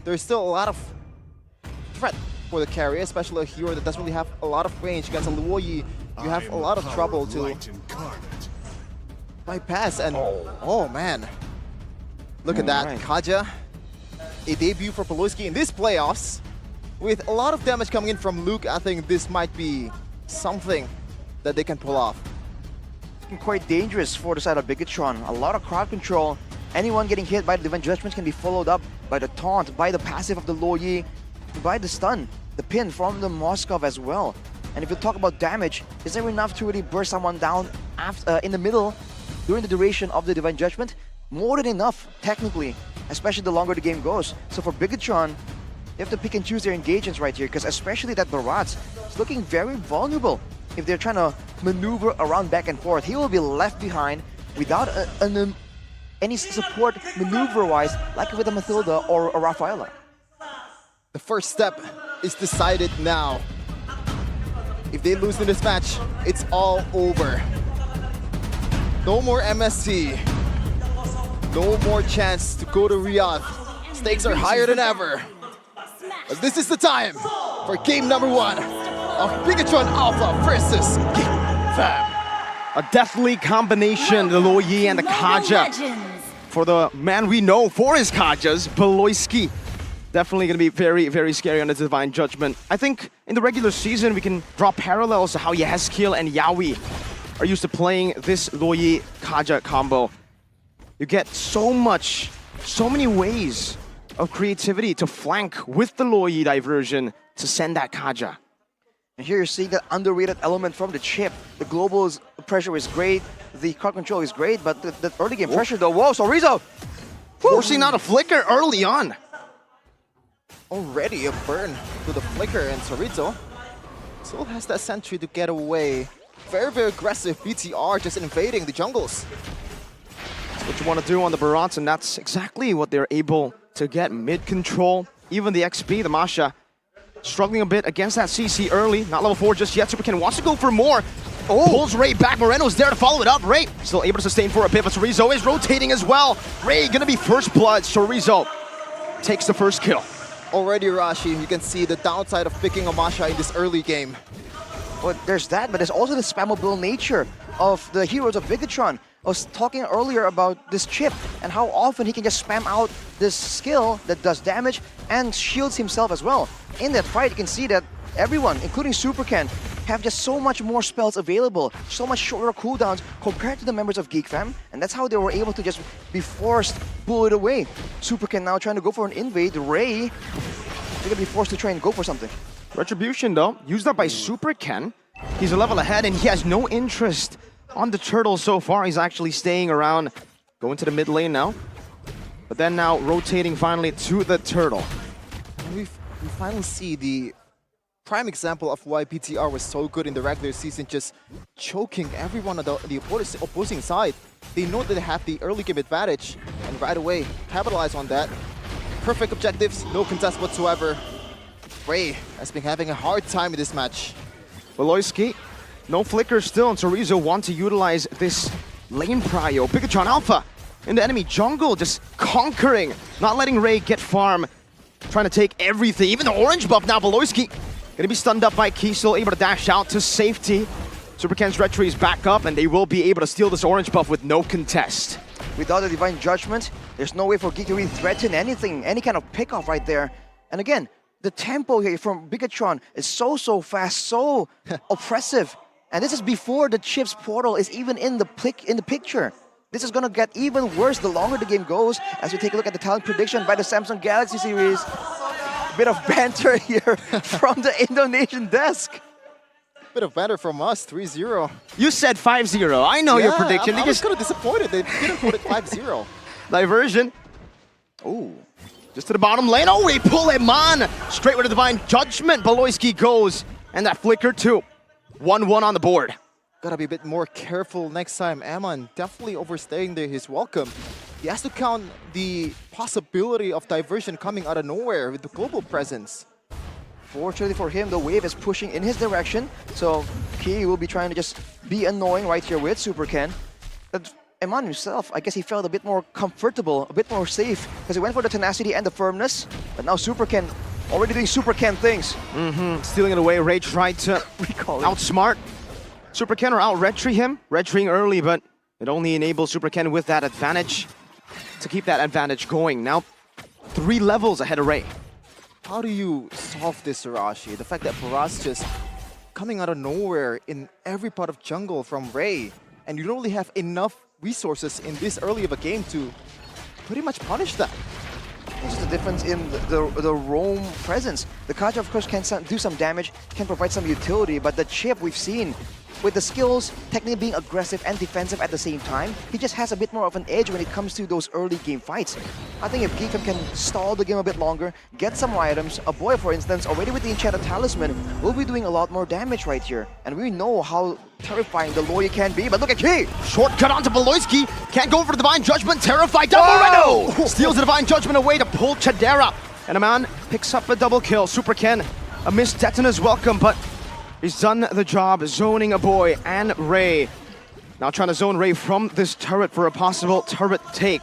there's still a lot of threat for the carry, especially a hero that doesn't really have a lot of range against a Luo Yi. You have a lot of trouble to bypass, and oh man, look at that. Kaja, a debut for Poloski in this playoffs with a lot of damage coming in from Luke. I think this might be something that they can pull off. Quite dangerous for the side of Bigetron. A lot of crowd control. Anyone getting hit by the Divine Judgment can be followed up by the taunt, by the passive of the Luo Yi, by the stun, the pin from the Moskov as well. And if you talk about damage, is there enough to really burst someone down after, in the middle during the duration of the Divine Judgment? More than enough, technically, especially the longer the game goes. So for Bigetron, they have to pick and choose their engagements right here, because especially that Barat is looking very vulnerable. If they're trying to maneuver around back and forth, he will be left behind without any support maneuver-wise, like with a Mathilda or a Rafaela. The first step is decided now. If they lose in this match, it's all over. No more MSC. No more chance to go to Riyadh. Stakes are higher than ever. But this is the time for game number 1 of Bigetron Alpha versus Geek Fam. A deathly combination, the Luo Yi and the Kaja. For the man we know for his Kajas, Beloyski. Definitely going to be very, very scary on the Divine Judgment. I think in the regular season, we can draw parallels to how Yehezkiel and Yawi are used to playing this Luo Yi Kaja combo. You get so many ways of creativity to flank with the Luo Yi diversion to send that Kaja. And here you're seeing that underrated element from the chip. The global pressure is great, the crowd control is great, but the early game pressure though, whoa, Sorizo! Forcing out a flicker early on. Already a burn to the flicker, and Sorizo still has that sentry to get away. Very, very aggressive BTR just invading the jungles. That's what you want to do on the Barats, and that's exactly what they're able to get. Mid-control, even the XP, the Masha, struggling a bit against that CC early. Not level 4 just yet. Superkin wants to go for more. Pulls Ray back. Moreno's there to follow it up. Ray still able to sustain for a bit, but Sorizo is rotating as well. Ray gonna be first blood. Sorizo takes the first kill. Already, Rashi, you can see the downside of picking a Masha in this early game. Well, there's that, but there's also the spammable nature of the heroes of Bigetron. I was talking earlier about this chip and how often he can just spam out this skill that does damage and shields himself as well. In that fight, you can see that everyone, including Supercan, have just so much more spells available, so much shorter cooldowns compared to the members of Geek Fam, and that's how they were able to just be forced, pull it away. Supercan now trying to go for an invade. Ray, they're gonna be forced to try and go for something. Retribution though, used up by Supercan. He's a level ahead and he has no interest on the turtle so far. He's actually staying around, going to the mid lane now. But then now rotating finally to the turtle. We finally see the prime example of why BTR was so good in the regular season, just choking everyone on the opposing side. They know that they have the early game advantage, and right away capitalize on that. Perfect objectives, no contest whatsoever. Ray has been having a hard time in this match. Beloyski, no flicker still, and Sorizo want to utilize this lane prio. Bigetron Alpha in the enemy jungle, just conquering, not letting Ray get farm, trying to take everything, even the orange buff now. Beloyski gonna be stunned up by Key, still able to dash out to safety. Supercan's retry is back up, and they will be able to steal this orange buff with no contest. Without the Divine Judgment, there's no way for Geek to really threaten anything, any kind of pickoff right there. And again, the tempo here from Bigetron is so fast, so oppressive. And this is before the chip's portal is even in the picture. This is gonna get even worse the longer the game goes, as we take a look at the talent prediction by the Samsung Galaxy series. Bit of banter here from the Indonesian desk. Bit of banter from us, 3-0. You said 5-0. I know your prediction. I was kind of disappointed they didn't put it 5-0. Diversion. Oh, just to the bottom lane. Oh, we pull him on. Straight with a Divine Judgment. Beloyski goes. And that flicker too. 1-1 on the board. Gotta be a bit more careful next time. Amon definitely overstaying his welcome. He has to count the possibility of diversion coming out of nowhere with the global presence. Fortunately for him, the wave is pushing in his direction, so Key will be trying to just be annoying right here with Supercan. But Eman himself, I guess he felt a bit more comfortable, a bit more safe, because he went for the tenacity and the firmness. But now Super Ken already doing Super Ken things. Stealing it away. Ray tried to outsmart Super Ken or out-red tree him. Red treeing early, but it only enables Super Ken with that advantage to keep that advantage going. Now, 3 levels ahead of Ray. How do you solve this, Arashi? The fact that Faraz just coming out of nowhere in every part of jungle from Ray, and you don't really have enough resources in this early of a game to pretty much punish that. It's just a difference in the roam presence. The Kaja, of course, can do some damage, can provide some utility, but the Chip we've seen, with the skills, technically being aggressive and defensive at the same time, he just has a bit more of an edge when it comes to those early game fights. I think if Geek Fam can stall the game a bit longer, get some more items, a boy, for instance, already with the Enchanted Talisman, will be doing a lot more damage right here. And we know how terrifying the Lawyer can be, but look at Key! Shortcut onto Beloyski, can't go for the Divine Judgment, terrified down Moreno! Steals the Divine Judgment away to pull Chadera. And a man picks up a double kill. Super Ken, a missed Detona's welcome, but he's done the job, zoning a boy and Ray. Now trying to zone Ray from this turret for a possible turret take.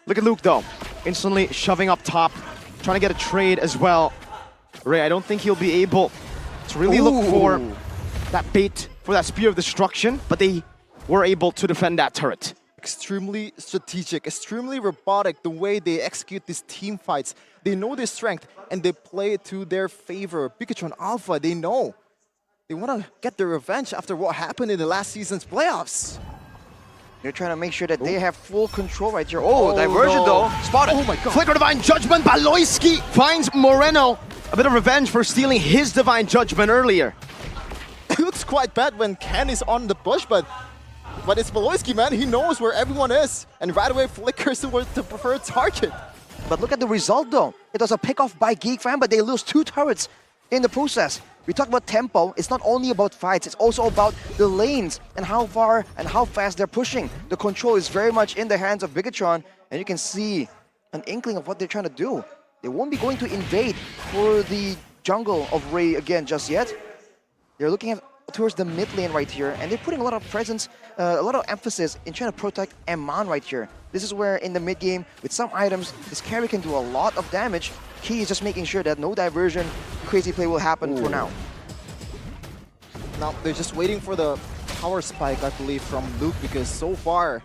Look at Luke though, instantly shoving up top, trying to get a trade as well. Ray, I don't think he'll be able to really look for that bait for that Spear of Destruction, but they were able to defend that turret. Extremely strategic, extremely robotic the way they execute these team fights. They know their strength and they play it to their favor. Bigetron Alpha, they know. They want to get their revenge after what happened in the last season's playoffs. They're trying to make sure that they have full control right here. Oh, diversion though. Spotted. Oh my god. Flicker Divine Judgment, Baloyski finds Moreno. A bit of revenge for stealing his Divine Judgment earlier. It looks quite bad when Ken is on the bush, but it's Beloyski, man. He knows where everyone is and right away flickers towards the preferred target. But look at the result though. It was a pick-off by Geek Fam, but they lose 2 turrets in the process. We talk about tempo, it's not only about fights, it's also about the lanes and how far and how fast they're pushing. The control is very much in the hands of Bigetron, and you can see an inkling of what they're trying to do. They won't be going to invade for the jungle of Ray again just yet. They're looking towards the mid lane right here, and they're putting a lot of presence, a lot of emphasis in trying to protect Eman right here. This is where in the mid game, with some items, this carry can do a lot of damage. Key is just making sure that no diversion, crazy play will happen for now. Now they're just waiting for the power spike, I believe, from Luke, because so far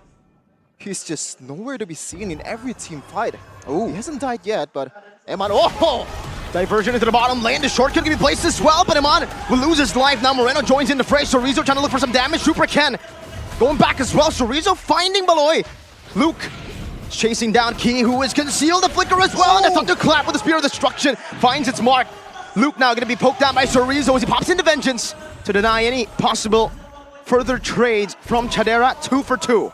he's just nowhere to be seen in every team fight. Ooh. He hasn't died yet, but Eman, oh! Diversion into the bottom lane, the shortcut can be placed as well, but Eman will lose his life. Now Moreno joins in the fray, Chorizo trying to look for some damage. Super Ken going back as well, Chorizo finding Baloy. Luke chasing down Key, who is concealed, the flicker as well, and a thunderclap with the Spear of Destruction finds its mark. Luke now going to be poked down by Chorizo as he pops into Vengeance to deny any possible further trades from Chadera. 2 for 2.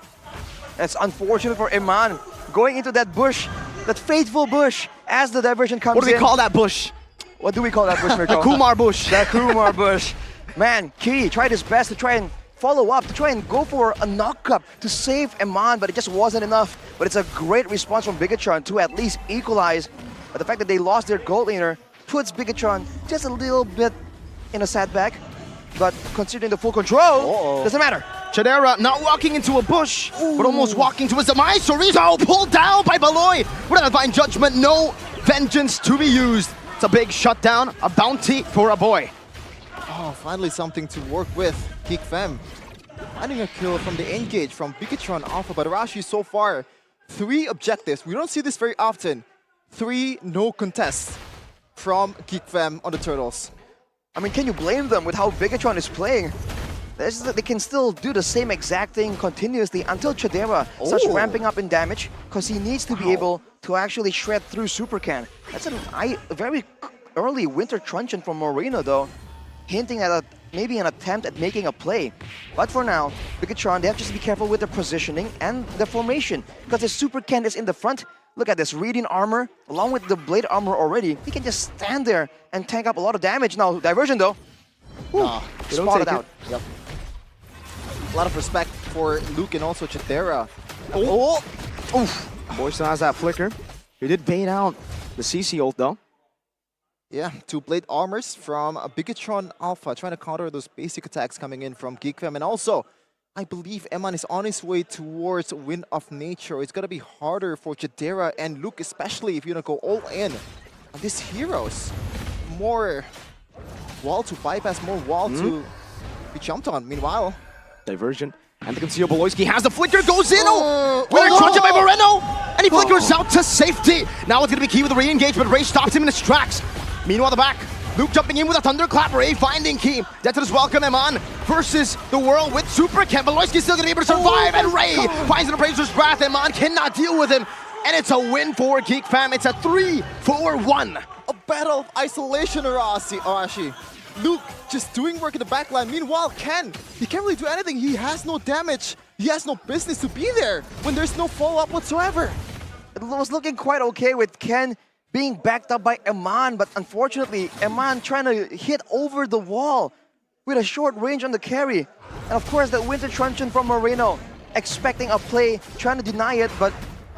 That's unfortunate for Eman, going into that bush, that fateful bush, as the diversion comes in. What do we call that bush? What do we call that bush, Mirko? The Kumar bush. The Kumar bush. Man, Key tried his best to try and follow up, to try and go for a knock-up to save Eman, but it just wasn't enough. But it's a great response from Bigetron to at least equalize. But the fact that they lost their gold laner puts Bigetron just a little bit in a setback. But considering the full control, doesn't matter. Chadera not walking into a bush, but almost walking to his demise. Chorizo pulled down by Baloy. With a Divine Judgment, no Vengeance to be used. It's a big shutdown, a bounty for a boy. Oh, finally something to work with. Geek Fam finding a kill from the engage from Bigetron Alpha, but Arashi so far, 3 objectives. We don't see this very often. 3 no contests from Geek Fam on the Turtles. I mean, can you blame them with how Bigetron is playing? They can still do the same exact thing continuously until Chadera starts ramping up in damage, because he needs to be able to actually shred through Super Can. That's a very early Winter Truncheon from Moreno though, hinting at maybe an attempt at making a play. But for now, Bigetron, they have to just be careful with their positioning and the formation, because the Super Can is in the front. Look at this, Reading Armor, along with the Blade Armor already. He can just stand there and tank up a lot of damage. Now, diversion though. Spotted out. Yep. A lot of respect for Luke and also Chadera. Boy still has that flicker. He did bait out the CC ult though. Yeah, 2 Blade Armors from Bigetron Alpha, trying to counter those basic attacks coming in from Geek Fam. And also, I believe Eman is on his way towards Wind of Nature. It's gonna be harder for Jadera and Luke, especially if you're gonna go all in on these heroes. More wall to bypass, more wall to be jumped on. Meanwhile, Diversion. And the conceal Beloyski has the flicker, goes in! Oh, With a oh, crunch by oh. Moreno! And he flickers out to safety! Now it's gonna be key with the re-engagement. Ray stops him in his tracks. Meanwhile, the back. Luke jumping in with a thunderclap. Ray finding key. Death to his welcome. Eman versus the world with Super Ken. Beloyski's still gonna be able to survive. And Ray finds an Appraiser's Wrath. Eman cannot deal with him. And it's a win for Geek Fam. It's a 3-4-1. A battle of isolation, Arashi. Luke just doing work in the backline. Meanwhile, Ken, he can't really do anything. He has no damage. He has no business to be there when there's no follow-up whatsoever. It was looking quite okay with Ken being backed up by Eman, but unfortunately, Eman trying to hit over the wall with a short range on the carry. And of course, the Winter Truncheon from Moreno, expecting a play, trying to deny it, but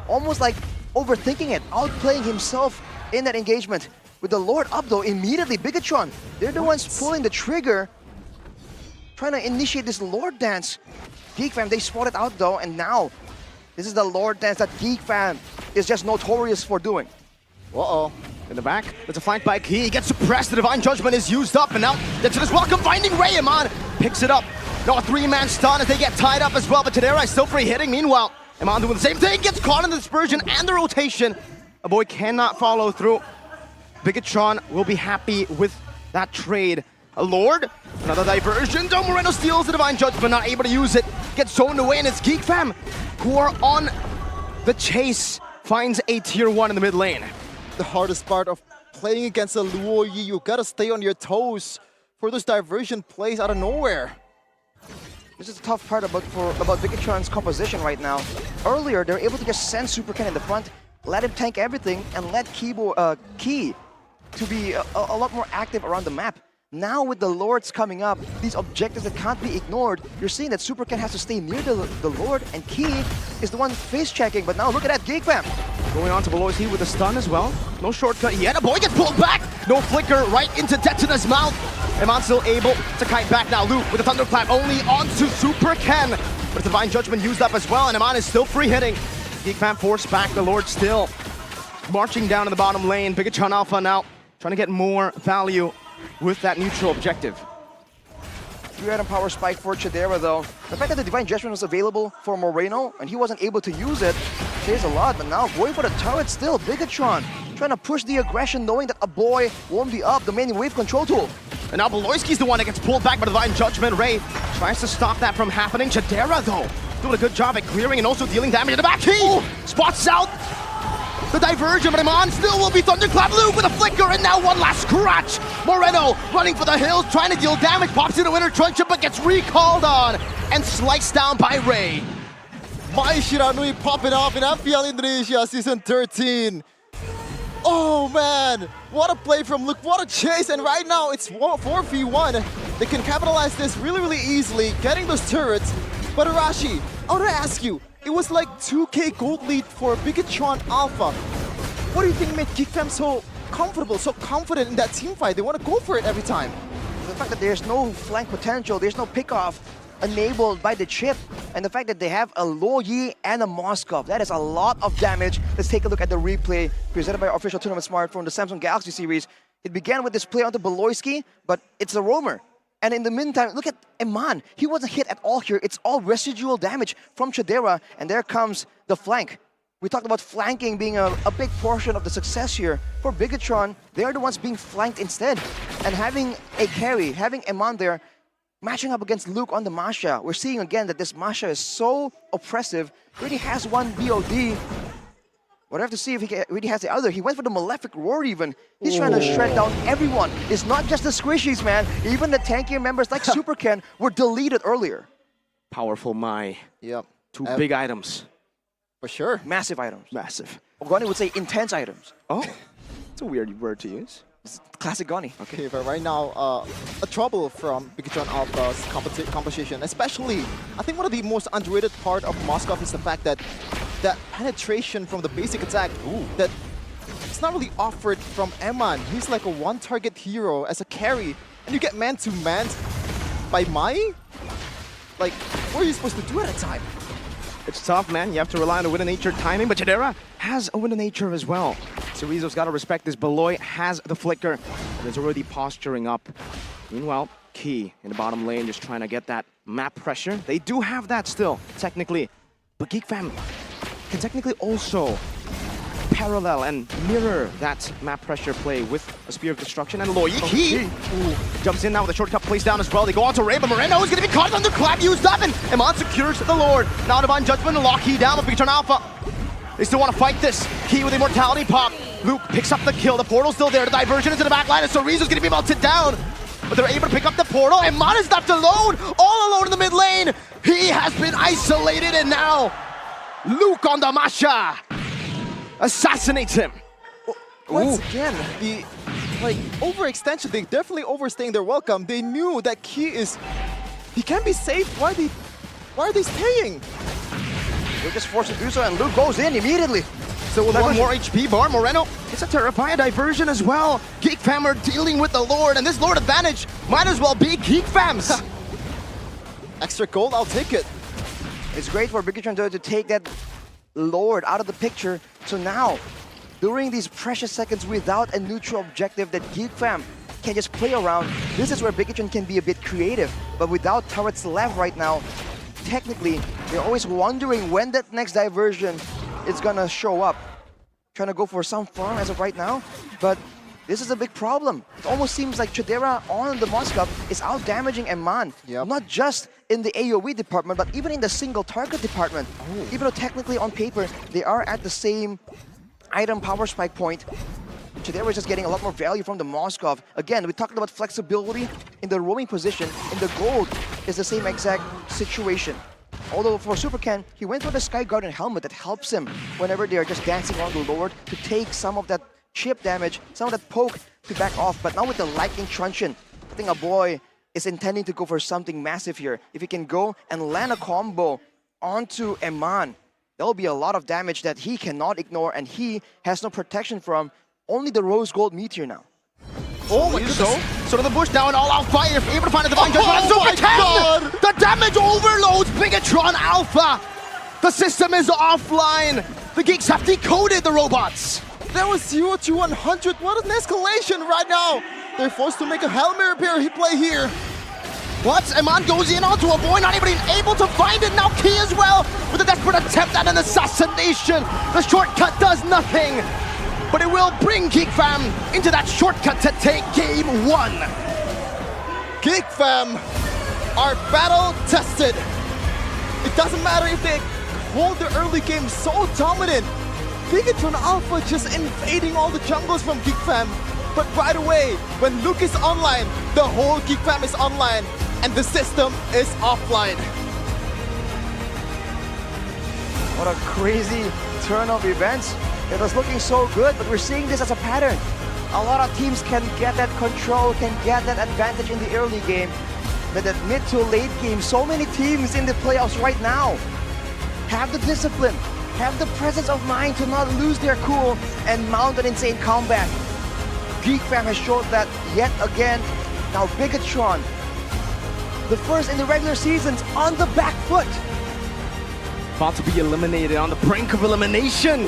almost like overthinking it, outplaying himself in that engagement. With the Lord up though, immediately Bigetron, they're the ones pulling the trigger, trying to initiate this Lord dance. Geek Fam, they spotted out though, and now this is the Lord dance that Geek Fam is just notorious for doing. Uh-oh. In the back, there's a flank by Key. He gets suppressed. The Divine Judgment is used up, and now that's his welcome. Finding Ray. Eman picks it up. No, a three-man stun as they get tied up as well, but Jadera is still free hitting. Meanwhile, Eman doing the same thing. Gets caught in the dispersion and the rotation. A boy cannot follow through. Bigetron will be happy with that trade. A Lord, another diversion. Dom Moreno steals the Divine Judgment, not able to use it. Gets zoned away, and it's Geek Fam who are on the chase. Finds a tier 1 in the mid lane. The hardest part of playing against a Luo Yi, you gotta stay on your toes for those diversion plays out of nowhere. This is the tough part about Bigetron's composition right now. Earlier, they were able to just send Super Ken in the front, let him tank everything, and let Key to be a lot more active around the map. Now with the Lords coming up, these objectives that can't be ignored, you're seeing that Super Ken has to stay near the Lord, and Key is the one face-checking. But now look at that, Geek Fam. Going on to Beloyski with a stun as well. No shortcut yet. A boy gets pulled back. No flicker right into Detina's mouth. Eman still able to kite back now. Luke with a thunderclap only onto Super Ken. But the Divine Judgment used up as well, and Eman is still free hitting. Geek Fam forced back. The Lord still marching down in the bottom lane. Bigetron Alpha now trying to get more value with that neutral objective. 3-item power spike for Jadera though. The fact that the Divine Judgment was available for Moreno and he wasn't able to use it says a lot, but now going for the turret still. Bigetron trying to push the aggression, knowing that a boy won't be up, the main wave control tool. And now Beloyski's the one that gets pulled back by the Divine Judgment. Ray tries to stop that from happening. Jadera though, doing a good job at clearing and also dealing damage in the back. He spots out the diversion, but Eman still will be thunderclap. Luke with a flicker, and now one last scratch. Moreno running for the hills, trying to deal damage, pops into Winter Truncheon, but gets recalled on and sliced down by Ray. Mai Shiranui popping off in Mpl Indonesia Season 13. Oh man, what a play from Luke, what a chase, and right now it's 4v1. They can capitalize this really easily, getting those turrets. But Arashi, I want to ask you, it was like 2k gold lead for Bigetron Alpha. What do you think made Geek Fam so comfortable, so confident in that team fight? They want to go for it every time. The fact that there's no flank potential, there's no pickoff enabled by the chip, and the fact that they have a Luo Yi and a Moskov, that is a lot of damage. Let's take a look at the replay presented by our official tournament smart from the Samsung Galaxy series. It began with this play onto Beloyski, but it's a roamer. And in the meantime, look at Eman. He wasn't hit at all here. It's all residual damage from Jadera, and there comes the flank. We talked about flanking being a big portion of the success here. For Bigetron, they're the ones being flanked instead. And having a carry, having Eman there, matching up against Luke on the Masha. We're seeing again that this Masha is so oppressive. Really has one BOD. But I have to see if he really has the other. He went for the Malefic Roar even. He's trying to shred down everyone. It's not just the squishies, man. Even the tankier members like Super Ken were deleted earlier. Powerful Mai. Yep. Two big items. For sure. Massive items. Massive. Goni would say intense items. Oh, it's a weird word to use. It's classic Goni. Okay, but right now, a trouble from Bigetron Alpha's composition, especially, I think one of the most underrated part of Moskov is the fact that that penetration from the basic attack, that it's not really offered from Eman. He's like a one-target hero as a carry, and you get man-to-man by Mai? Like, what are you supposed to do at a time? It's tough, man. You have to rely on the Winter Nature timing, but Jadera has a Winter Nature as well. Cerezo's got to respect this. Beloy has the flicker, and is already posturing up. Meanwhile, Key in the bottom lane just trying to get that map pressure. They do have that still, technically. But Geek Fam can technically also parallel and mirror that map pressure play with a Spear of Destruction. And Loyi Key jumps in now with a shortcut plays down as well. They go on to Rainbow. Moreno is going to be caught under Clap used up, and Iman secures the Lord. Now Divine Judgment and lock Key down with Bigetron Alpha. They still want to fight this. Key with Immortality Pop. Luke picks up the kill. The portal's still there. The diversion into the back line, and Cerezo's going to be melted down. But they're able to pick up the portal, and Iman is left alone, all alone in the mid lane. He has been isolated, and now Luke on the Masha assassinates him. Once again, the overextension, they definitely overstaying their welcome. They knew that he can't be safe. Why are they staying? They're just forced to do so, and Luke goes in immediately. So with one more HP bar, Moreno, it's a terrifying diversion as well. Geek Fam are dealing with the Lord, and this Lord advantage might as well be Geek Fam's. Extra gold, I'll take it. It's great for Bigetron to take that Lord out of the picture. So now, during these precious seconds without a neutral objective that Geek Fam can just play around, this is where Bigetron can be a bit creative. But without turrets left right now, technically, they're always wondering when that next diversion is gonna show up. Trying to go for some farm as of right now, but this is a big problem. It almost seems like Chidera on the Moskov is out damaging Eman. Yep. Not just in the AoE department, but even in the single target department. Even though technically on paper, they are at the same item power spike point, Chidera is just getting a lot more value from the Moskov. Again, we talked about flexibility in the roaming position, and the gold is the same exact situation. Although for Supercan, he went for the Sky Guardian helmet that helps him whenever they are just dancing around the Lord to take some of that chip damage, some of that poke to back off. But now with the Lightning Truncheon, I think a boy is intending to go for something massive here. If he can go and land a combo onto Eman, there'll be a lot of damage that he cannot ignore, and he has no protection from. Only the Rose Gold Meteor now. Oh my goodness. So to the bush now and all-out fire, able to find a Divine Judgment. my God! The damage overloads Bigetron Alpha. The system is offline. The geeks have decoded the robots. That was 0 to 100. What an escalation right now. They're forced to make a Hail Mary play here. What? Eman goes in onto a boy, not even able to find it. Now Key as well with a desperate attempt at an assassination. The shortcut does nothing, but it will bring Geek Fam into that shortcut to take game 1. Geek Fam are battle tested. It doesn't matter if they hold the early game so dominant. Bigetron Alpha just invading all the jungles from Geek Fam. But right away, when Luke is online, the whole Geek Fam is online, and the system is offline. What a crazy turn of events. It was looking so good, but we're seeing this as a pattern. A lot of teams can get that control, can get that advantage in the early game. But that mid to late game, so many teams in the playoffs right now have the discipline, have the presence of mind to not lose their cool and mount an insane comeback. Geek Fam has showed that yet again. Now Bigetron, the first in the regular seasons, on the back foot. About to be eliminated, on the brink of elimination.